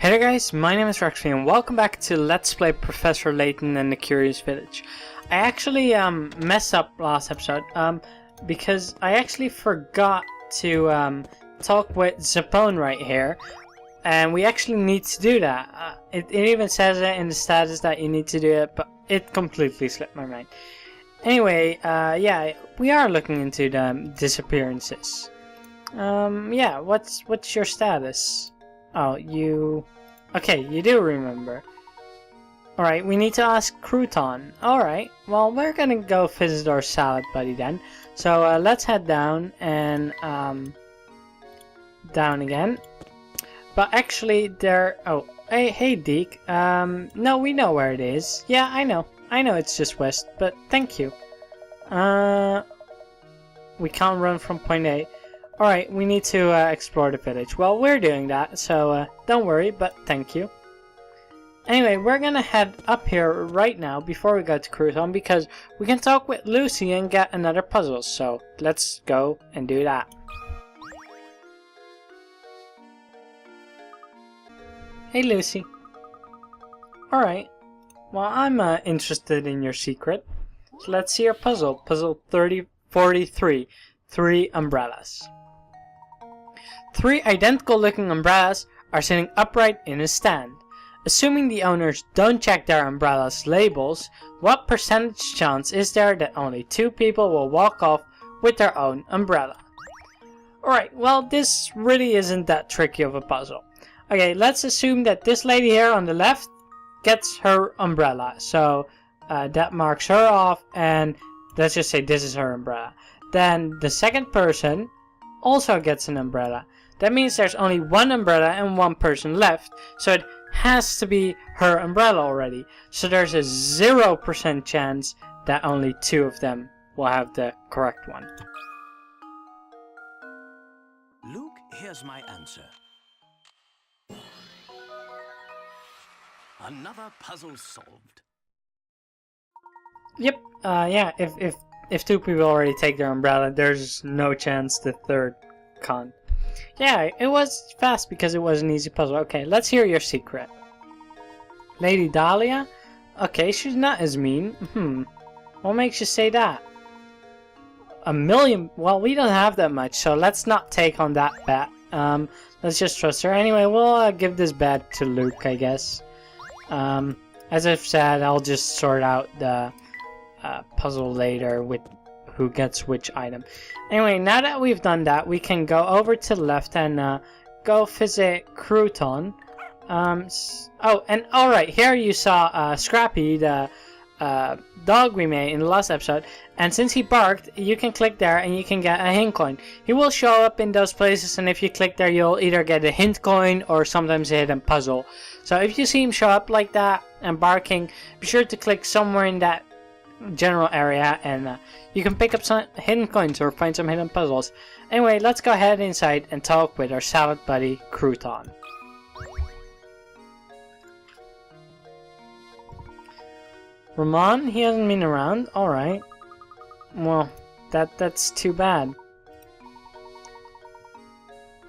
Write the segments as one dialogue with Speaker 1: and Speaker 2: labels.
Speaker 1: Hey there guys, my name is Raxby and welcome back to Let's Play Professor Layton and the Curious Village. I actually messed up last episode because I actually forgot to talk with Zapone right here, and we actually need to do that. It even says it in the status that you need to do it, but it completely slipped my mind. Anyway, yeah, we are looking into the disappearances. Yeah, what's your status? Oh, okay, you do remember. Alright, we need to ask Crouton. Alright, well, we're gonna go visit our salad buddy then. So, let's head down and, down again. But actually, oh, hey, Deke. No, we know where it is. Yeah, I know it's just west, but thank you. We can't run from point A. Alright, we need to explore the village. Well, we're doing that, so don't worry, but thank you. Anyway, we're gonna head up here right now before we go to Crouton because we can talk with Lucy and get another puzzle. So let's go and do that. Hey, Lucy. Alright, well, I'm interested in your secret. So let's see your puzzle. Puzzle 43. 3 umbrellas. 3 identical looking umbrellas are sitting upright in a stand. Assuming the owners don't check their umbrellas' labels, what percentage chance is there that only 2 people will walk off with their own umbrella? Alright, well, this really isn't that tricky of a puzzle. Okay, let's assume that this lady here on the left gets her umbrella. So that marks her off, and let's just say this is her umbrella. Then the second person also gets an umbrella. That means there's only 1 umbrella and 1 person left, so it has to be her umbrella already. So there's a 0% chance that only 2 of them will have the correct one.
Speaker 2: Luke, here's my answer. Another puzzle solved.
Speaker 1: Yep, yeah, if 2 people already take their umbrella, there's no chance the third can't. Yeah, it was fast because it was an easy puzzle. Okay, let's hear your secret. Lady Dahlia? Okay, she's not as mean. What makes you say that? 1 million? Well, we don't have that much, so let's not take on that bet. Let's just trust her. Anyway, we'll give this bet to Luke, I guess. As I've said, I'll just sort out the puzzle later with who gets which item. Anyway, now that we've done that, we can go over to the left and go visit Crouton. Oh, and alright, here you saw Scrappy, the dog we made in the last episode, and since he barked, you can click there and you can get a hint coin. He will show up in those places, and if you click there, you'll either get a hint coin or sometimes a hidden puzzle. So if you see him show up like that and barking, be sure to click somewhere in that general area, and you can pick up some hidden coins or find some hidden puzzles. Anyway, let's go ahead inside and talk with our salad buddy Crouton. Ramon, he hasn't been around. Alright, well, that's too bad.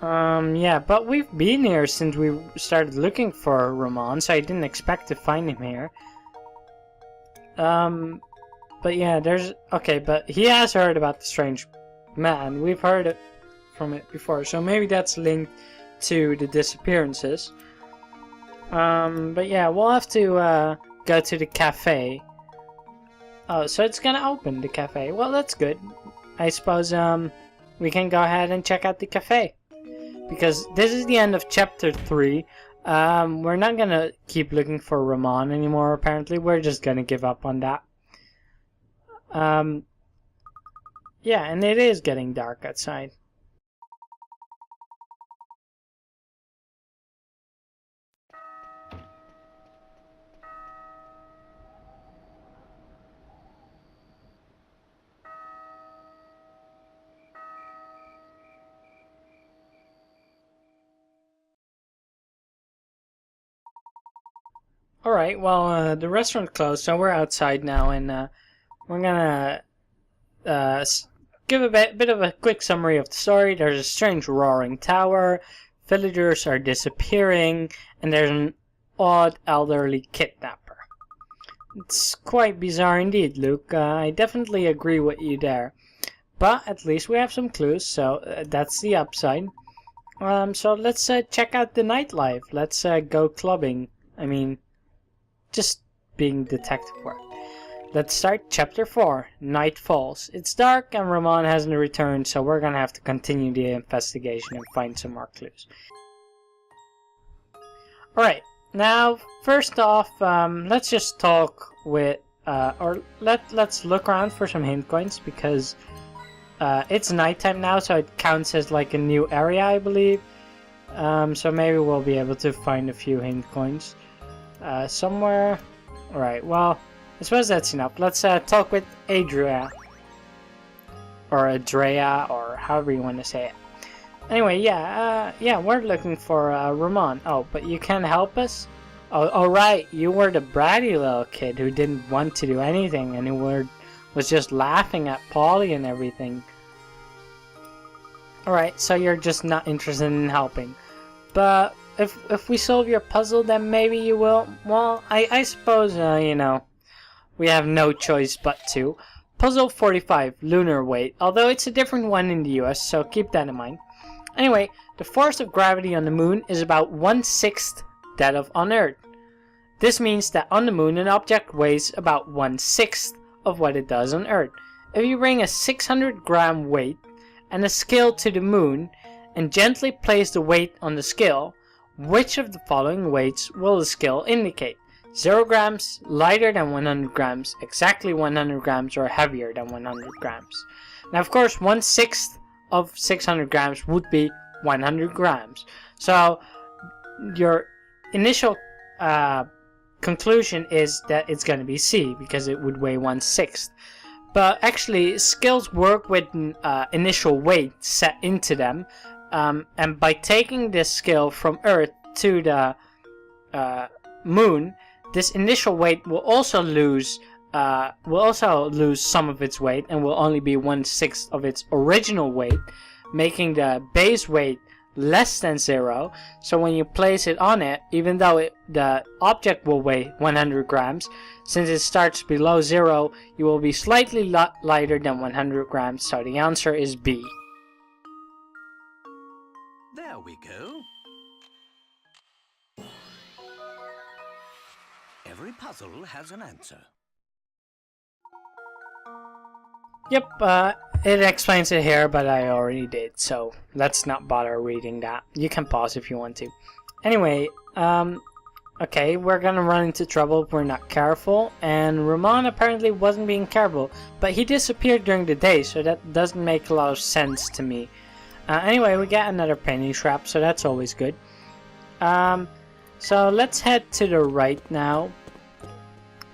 Speaker 1: Yeah, but we've been here since we started looking for Ramon, so I didn't expect to find him here. But yeah, okay, but he has heard about the strange man. We've heard it from it before, so maybe that's linked to the disappearances. But yeah, we'll have to go to the cafe. Oh, so it's gonna open, the cafe. Well, that's good. I suppose we can go ahead and check out the cafe, because this is the end of chapter 3. We're not gonna keep looking for Ramon anymore, apparently. We're just gonna give up on that. Yeah, and it is getting dark outside. Alright, well, the restaurant closed, so we're outside now, and we're gonna give a bit of a quick summary of the story. There's a strange roaring tower villagers are disappearing, and there's an odd elderly kidnapper. It's quite bizarre indeed, Luke. I definitely agree with you there. But at least we have some clues, so that's the upside. So let's check out the nightlife. Let's go clubbing. I mean, just being detective work. Let's start chapter 4, Night Falls. It's dark and Ramon hasn't returned, so we're gonna have to continue the investigation and find some more clues. Alright, now first off, let's just talk with, let's look around for some hint coins, because it's nighttime now, so it counts as like a new area, I believe. So maybe we'll be able to find a few hint coins somewhere. Alright, well, I suppose that's enough. Let's talk with Adria. Or Adrea, or however you want to say it. Anyway, yeah, we're looking for Ramon. Oh, but you can't help us? Oh, right, you were the bratty little kid who didn't want to do anything and who was just laughing at Polly and everything. Alright, so you're just not interested in helping. But if we solve your puzzle, then maybe you will. Well, I suppose, you know, we have no choice but to. Puzzle 45, Lunar Weight, although it's a different one in the US, so keep that in mind. Anyway, the force of gravity on the moon is about 1/6 that of on Earth. This means that on the moon an object weighs about 1/6 of what it does on Earth. If you bring a 600-gram weight and a scale to the moon and gently place the weight on the scale, which of the following weights will the scale indicate? 0 grams, lighter than 100 grams, exactly 100 grams, or heavier than 100 grams. Now, of course, 1/6 of 600 grams would be 100 grams. So, your initial conclusion is that it's going to be C, because it would weigh 1/6. But actually, scales work with initial weight set into them, and by taking this scale from Earth to the moon, this initial weight will also lose some of its weight and will only be 1/6 of its original weight, making the base weight less than 0. So when you place it on it, even though the object will weigh 100 grams, since it starts below 0, you will be slightly lighter than 100 grams. So the answer is B.
Speaker 2: There we go. Every puzzle has an answer.
Speaker 1: Yep, it explains it here, but I already did, so let's not bother reading that. You can pause if you want to. Anyway, okay, we're gonna run into trouble if we're not careful, and Ramon apparently wasn't being careful, but he disappeared during the day, so that doesn't make a lot of sense to me. Anyway, we got another penny trap, so that's always good. So let's head to the right now.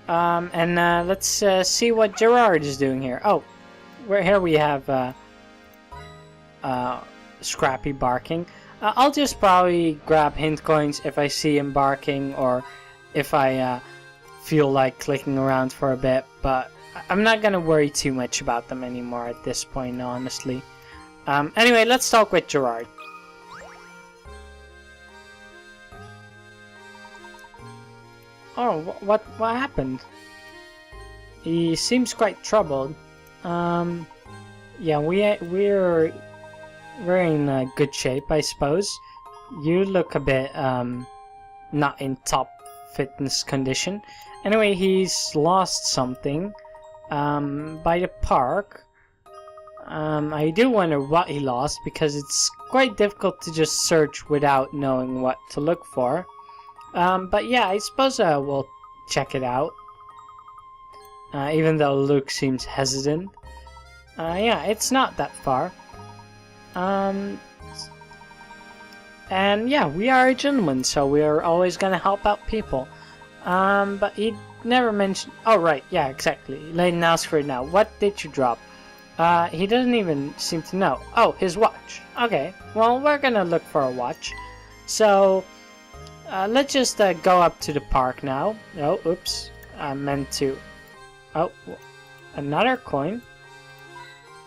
Speaker 1: And let's see what Gerard is doing here. Oh, here we have Scrappy barking. I'll just probably grab hint coins if I see him barking, or if I feel like clicking around for a bit, but I'm not gonna worry too much about them anymore at this point, honestly. Anyway, let's talk with Gerard. Oh, what happened? He seems quite troubled. Yeah, we're in good shape, I suppose. You look a bit not in top fitness condition. Anyway, he's lost something by the park. I do wonder what he lost, because it's quite difficult to just search without knowing what to look for. But yeah, I suppose we'll check it out. Even though Luke seems hesitant. Yeah, it's not that far. And yeah, we are a gentleman, so we are always gonna help out people. But he never mentioned... Oh, right, yeah, exactly. Layton asked for it now. What did you drop? He doesn't even seem to know. Oh, his watch. Okay, well, we're gonna look for a watch. So... let's just go up to the park now. Oh, oops. I meant to... Oh, another coin.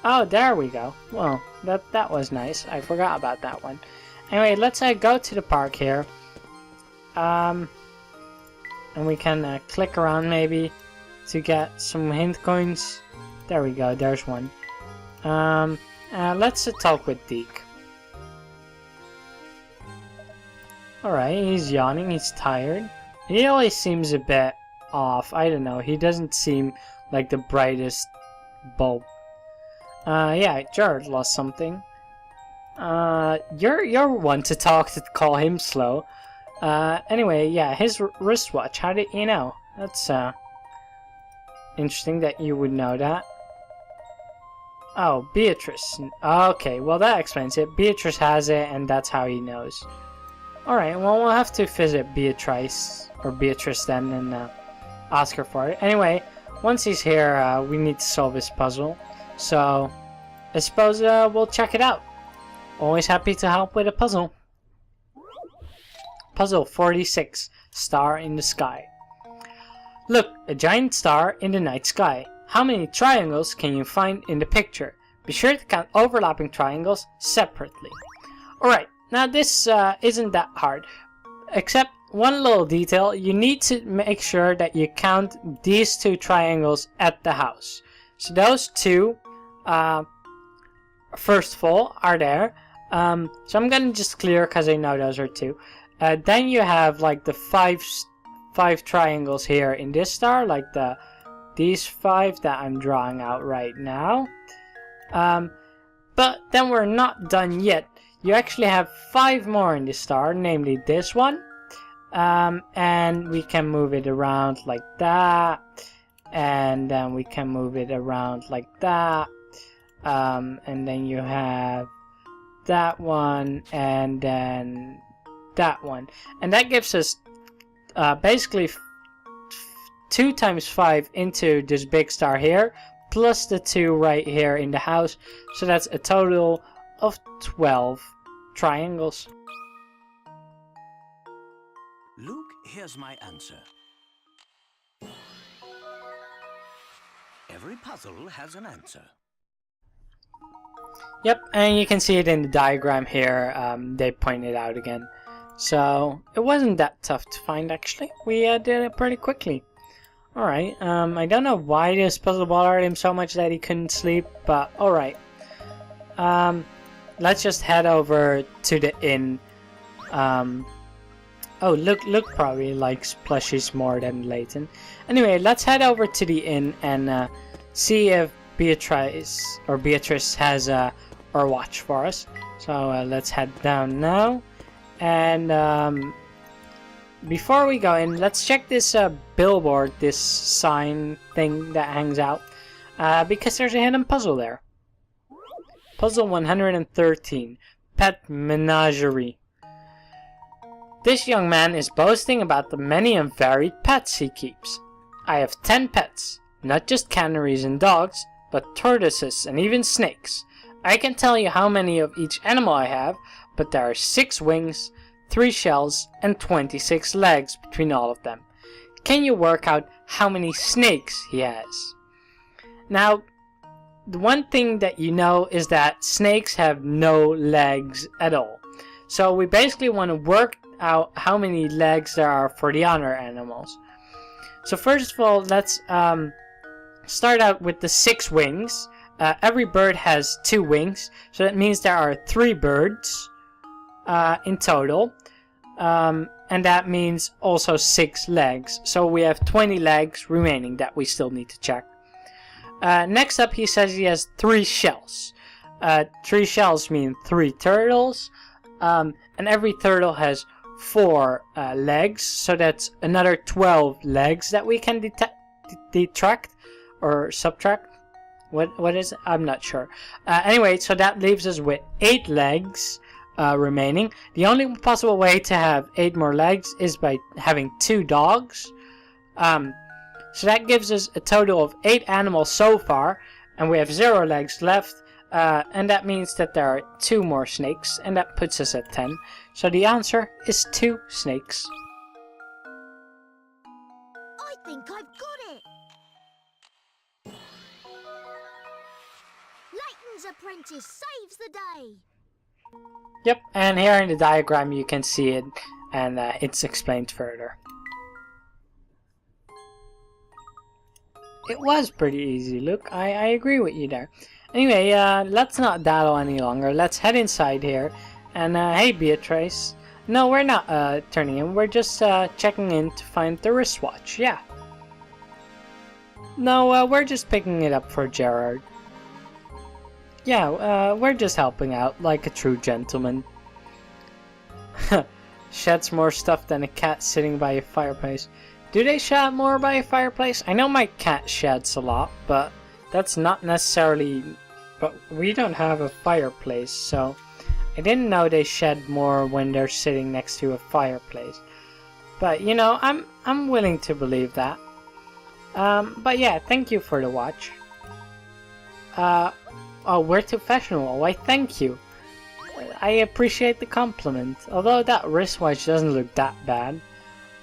Speaker 1: Oh, there we go. Well, that was nice. I forgot about that one. Anyway, let's go to the park here. And we can click around maybe to get some hint coins. There we go, there's one. Let's talk with Deke. Alright, he's yawning, he's tired. He always seems a bit off, I don't know, he doesn't seem like the brightest bulb. Yeah, Gerard lost something. You're one to talk to call him slow. Anyway, yeah, his wristwatch, how did you know? That's, interesting that you would know that. Oh, Beatrice. Okay, well that explains it. Beatrice has it, and that's how he knows. Alright, well we'll have to visit Beatrice then, and ask her for it. Anyway, once he's here, we need to solve his puzzle. So, I suppose we'll check it out. Always happy to help with a puzzle. Puzzle 46, Star in the Sky. Look, a giant star in the night sky. How many triangles can you find in the picture? Be sure to count overlapping triangles separately. Alright, now this isn't that hard. Except one little detail, you need to make sure that you count these two triangles at the house. So those two, first of all, are there. So I'm gonna just clear because I know those are two. Then you have like the five triangles here in this star, like these 5 that I'm drawing out right now. But then we're not done yet. You actually have 5 more in this star, namely this one. And we can move it around like that. And then we can move it around like that. And then you have that one, and then that one. And that gives us basically 2 times 5 into this big star here, plus the 2 right here in the house. So that's a total of 12 triangles.
Speaker 2: Luke, here's my answer. Every puzzle has an answer.
Speaker 1: Yep, and you can see it in the diagram here. They point it out again. So it wasn't that tough to find, actually. We did it pretty quickly. Alright, I don't know why this puzzle bothered him so much that he couldn't sleep, but alright. Let's just head over to the inn. Oh, Luke probably likes plushies more than Layton. Anyway, let's head over to the inn and see if Beatrice has our watch for us. So let's head down now. And before we go in, let's check this billboard, this sign thing that hangs out, because there's a hidden puzzle there. Puzzle 113, Pet Menagerie. This young man is boasting about the many and varied pets he keeps. I have 10 pets, not just canaries and dogs, but tortoises and even snakes. I can tell you how many of each animal I have, but there are 6 wings, 3 shells, and 26 legs between all of them. Can you work out how many snakes he has? Now, the one thing that you know is that snakes have no legs at all. So we basically want to work out how many legs there are for the other animals. So first of all, let's start out with the 6 wings. Every bird has 2 wings, so that means there are 3 birds in total, and that means also 6 legs. So we have 20 legs remaining that we still need to check. Next up, he says he has 3 shells. 3 shells mean 3 turtles, and every turtle has 4 legs, so that's another 12 legs that we can detract or subtract. What is it? I'm not sure. Anyway, so that leaves us with 8 legs remaining. The only possible way to have 8 more legs is by having 2 dogs. So that gives us a total of 8 animals so far, and we have 0 legs left. And that means that there are 2 more snakes, and that puts us at 10. So the answer is 2 snakes.
Speaker 3: I think I've got it! Layton's apprentice saves the day!
Speaker 1: Yep, and here in the diagram you can see it, and it's explained further. It was pretty easy, Luke. I agree with you there. Anyway, let's not dawdle any longer. Let's head inside here. And hey, Beatrice. No, we're not turning in. We're just checking in to find the wristwatch. Yeah. No, we're just picking it up for Gerard. Yeah, we're just helping out like a true gentleman. Sheds more stuff than a cat sitting by a fireplace. Do they shed more by a fireplace? I know my cat sheds a lot, but that's not necessarily... But we don't have a fireplace, so... I didn't know they shed more when they're sitting next to a fireplace. But, you know, I'm willing to believe that. But yeah, thank you for the watch. Oh, we're too fashionable. Why, thank you. I appreciate the compliment. Although that wristwatch doesn't look that bad.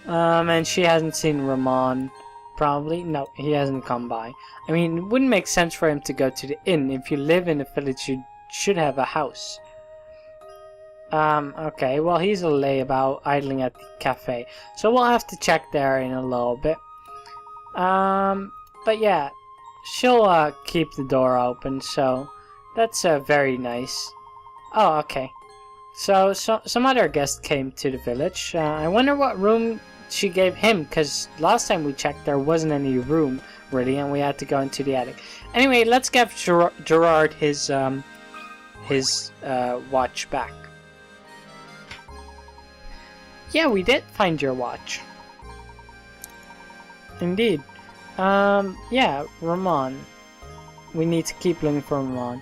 Speaker 1: And she hasn't seen Ramon. Probably. No, he hasn't come by. I mean, it wouldn't make sense for him to go to the inn. If you live in a village, you should have a house. Okay, well, he's a layabout idling at the cafe. So we'll have to check there in a little bit. But yeah, she'll keep the door open, so that's very nice. Oh, okay. So some other guest came to the village. I wonder what room she gave him, because last time we checked there wasn't any room really, and we had to go into the attic. Anyway, let's give Gerard his watch back. Yeah, we did find your watch. Indeed. Yeah, Ramon. We need to keep looking for Ramon.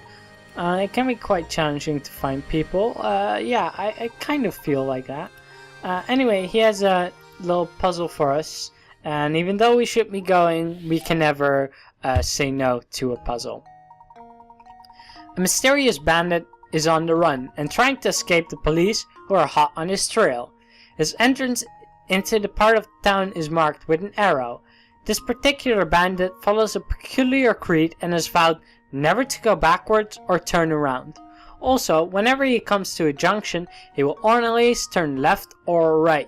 Speaker 1: It can be quite challenging to find people. Yeah, I kind of feel like that. Anyway, he has a little puzzle for us. And even though we should be going, we can never say no to a puzzle. A mysterious bandit is on the run and trying to escape the police who are hot on his trail. His entrance into the part of town is marked with an arrow. This particular bandit follows a peculiar creed and has vowed never to go backwards or turn around. Also, whenever he comes to a junction, he will always turn left or right.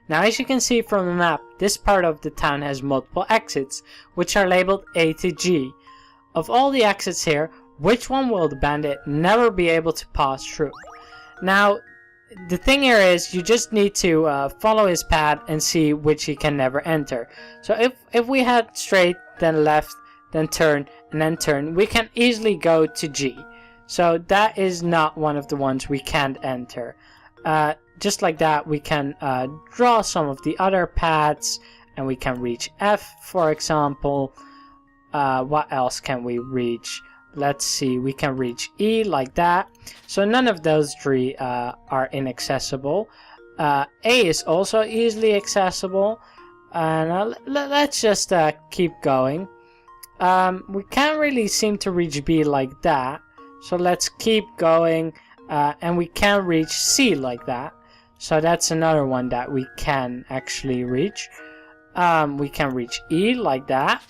Speaker 1: Now, as you can see from the map, this part of the town has multiple exits, which are labeled A to G. Of all the exits here, which one will the bandit never be able to pass through? Now, the thing here is, you just need to follow his path and see which he can never enter. So if we head straight, then left, then turn, and then turn, we can easily go to G. So that is not one of the ones we can't enter. Just like that, we can draw some of the other paths, and we can reach F, for example. What else can we reach? Let's see, we can reach E like that. So none of those three are inaccessible. A is also easily accessible. And let's just keep going. We can't really seem to reach B like that. So let's keep going. And we can reach C like that. So that's another one that we can actually reach. We can reach E like that.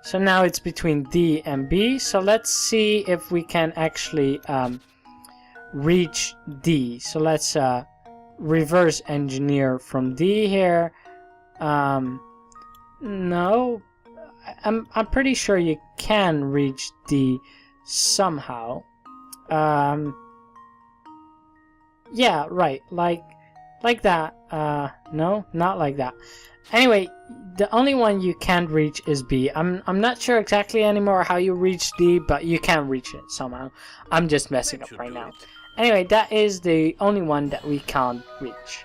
Speaker 1: So now it's between D and B. So let's see if we can actually reach D. So let's reverse engineer from D here. No, I'm pretty sure you can reach D somehow. Yeah, right. Like that. No, not like that. Anyway, the only one you can't reach is B. I'm not sure exactly anymore how you reach D, but you can reach it somehow. I'm just messing up right now. Anyway, that is the only one that we can't reach.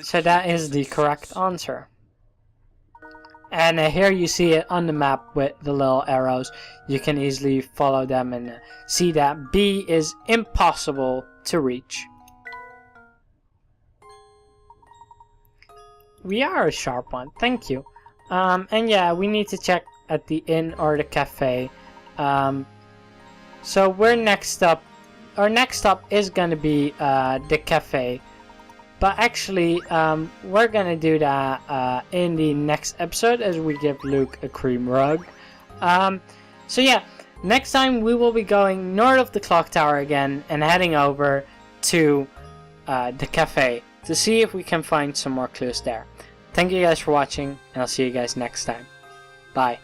Speaker 1: So that is the correct answer. And here you see it on the map with the little arrows. You can easily follow them and see that B is impossible to reach. We are a sharp one, thank you. And yeah, we need to check at the inn or the cafe. So we're next up. Our next stop is gonna be the cafe. But actually, we're gonna do that in the next episode as we give Luke a cream rug. So yeah, next time we will be going north of the clock tower again and heading over to the cafe to see if we can find some more clues there. Thank you guys for watching, and I'll see you guys next time. Bye.